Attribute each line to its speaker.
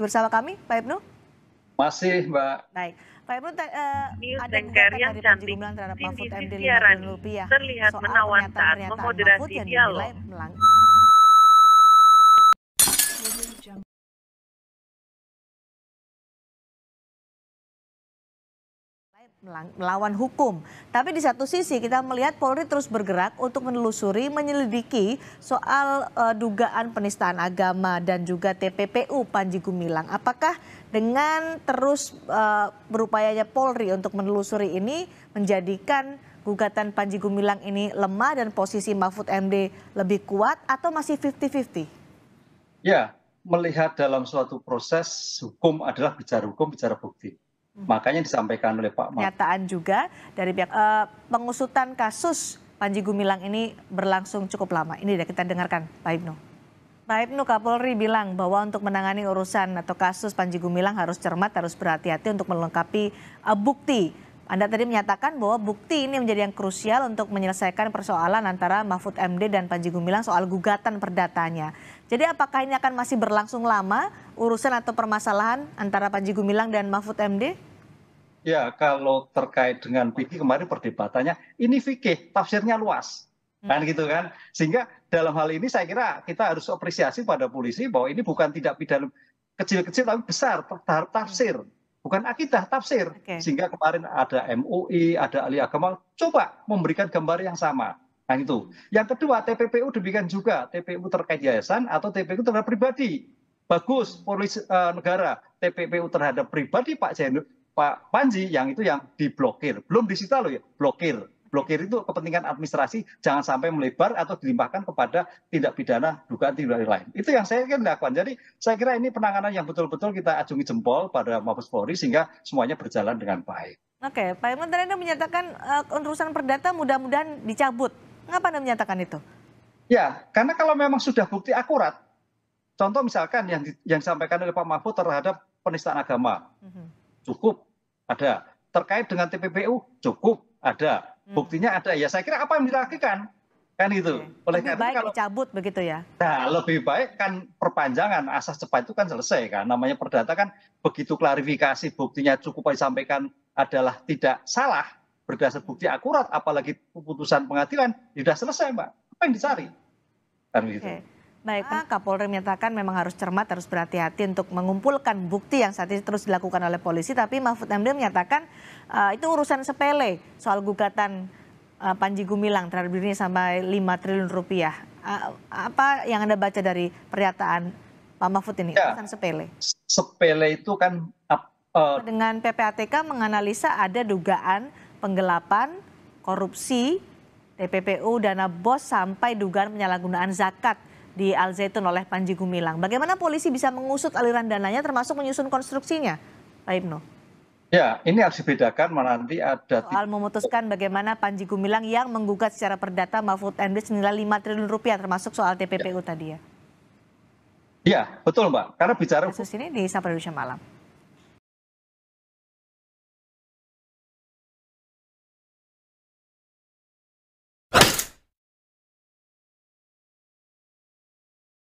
Speaker 1: Bersama kami, Pak Ibnu?
Speaker 2: Masih, Mbak.
Speaker 1: Baik, Pak Ibnu,
Speaker 3: News
Speaker 1: ada
Speaker 3: anchor
Speaker 1: gugatan
Speaker 3: yang
Speaker 1: dari Panji
Speaker 3: cantik,
Speaker 1: Gumilang terhadap
Speaker 3: Cindy
Speaker 1: Mahfud MD
Speaker 3: Sintiarani,
Speaker 1: Rp5 triliun
Speaker 3: terlihat
Speaker 1: soal
Speaker 3: menawan saat
Speaker 1: pernyataan-pernyataan Mahfud
Speaker 3: memoderasi
Speaker 1: yang
Speaker 3: dialog.
Speaker 1: dinilai melawan hukum. Tapi di satu sisi kita melihat Polri terus bergerak untuk menelusuri, menyelidiki soal dugaan penistaan agama dan juga TPPU Panji Gumilang. Apakah dengan terus berupayanya Polri untuk menelusuri ini menjadikan gugatan Panji Gumilang ini lemah dan posisi Mahfud MD lebih kuat atau masih 50-50?
Speaker 2: Ya, melihat dalam suatu proses hukum adalah bicara hukum, bicara bukti. Makanya disampaikan oleh Pak Mahfud.
Speaker 1: Pernyataan juga dari pihak pengusutan kasus Panji Gumilang ini berlangsung cukup lama. Ini udah kita dengarkan, Pak Ibnu. Pak Ibnu, Kapolri bilang bahwa untuk menangani urusan atau kasus Panji Gumilang harus cermat, harus berhati-hati untuk melengkapi bukti. Anda tadi menyatakan bahwa bukti ini menjadi yang krusial untuk menyelesaikan persoalan antara Mahfud MD dan Panji Gumilang soal gugatan perdatanya. Jadi apakah ini akan masih berlangsung lama urusan atau permasalahan antara Panji Gumilang dan Mahfud MD?
Speaker 2: Ya, kalau terkait dengan fikih kemarin perdebatannya, ini fikih, tafsirnya luas. Kan gitu kan. Sehingga dalam hal ini saya kira kita harus apresiasi pada polisi bahwa ini bukan tidak pidana kecil-kecil tapi besar, tafsir. Bukan akidah, tafsir. Sehingga kemarin ada MUI, ada ahli agama, coba memberikan gambar yang sama. Nah itu. Yang kedua, TPPU demikian juga. TPPU terkait yayasan atau TPPU terhadap pribadi. Bagus, polisi negara. TPPU terhadap pribadi Pak Panji yang itu yang diblokir. Belum disita loh ya, blokir. Blokir itu kepentingan administrasi, jangan sampai melebar atau dilimpahkan kepada tindak pidana dugaan tindak pidana lain. Itu yang saya kira lakukan. Jadi saya kira ini penanganan yang betul-betul kita acungi jempol pada Mabes Polri sehingga semuanya berjalan dengan baik.
Speaker 1: Oke, Pak Irman tadi Anda menyatakan urusan perdata mudah-mudahan dicabut. Mengapa Anda menyatakan itu?
Speaker 2: Ya, karena kalau memang sudah bukti akurat, contoh misalkan yang disampaikan oleh Pak Mahfud terhadap penistaan agama, cukup ada. Terkait dengan TPPU, cukup ada. Buktinya ada. Ya saya kira apa yang dilakukan? Kan gitu.
Speaker 1: Lebih baik kalau dicabut begitu ya?
Speaker 2: Nah, lebih baik kan perpanjangan asas cepat itu kan selesai kan. Namanya perdata kan begitu klarifikasi buktinya cukup disampaikan adalah tidak salah berdasar bukti akurat, apalagi keputusan pengadilan, sudah selesai Mbak. Apa yang dicari? Kan gitu.
Speaker 1: Baik, Kapolri menyatakan memang harus cermat, harus berhati-hati untuk mengumpulkan bukti yang saat ini terus dilakukan oleh polisi. Tapi Mahfud MD menyatakan itu urusan sepele soal gugatan Panji Gumilang terhadap dirinya sampai 5 triliun rupiah. Apa yang Anda baca dari pernyataan Pak Mahfud ini?
Speaker 2: Ya,
Speaker 1: urusan sepele.
Speaker 2: Sepele itu kan
Speaker 1: dengan PPATK menganalisa ada dugaan penggelapan, korupsi, TPPU, dana BOS sampai dugaan penyalahgunaan zakat di Al Zaitun oleh Panji Gumilang. Bagaimana polisi bisa mengusut aliran dananya termasuk menyusun konstruksinya, Pak Ibnu?
Speaker 2: Ya, ini harus dibedakan nanti ada
Speaker 1: soal memutuskan bagaimana Panji Gumilang yang menggugat secara perdata Mahfud MD senilai 5 triliun rupiah termasuk soal TPPU tadi ya.
Speaker 2: Iya, betul Mbak. Karena bicara
Speaker 1: kasus ini di Sapa Indonesia Malam.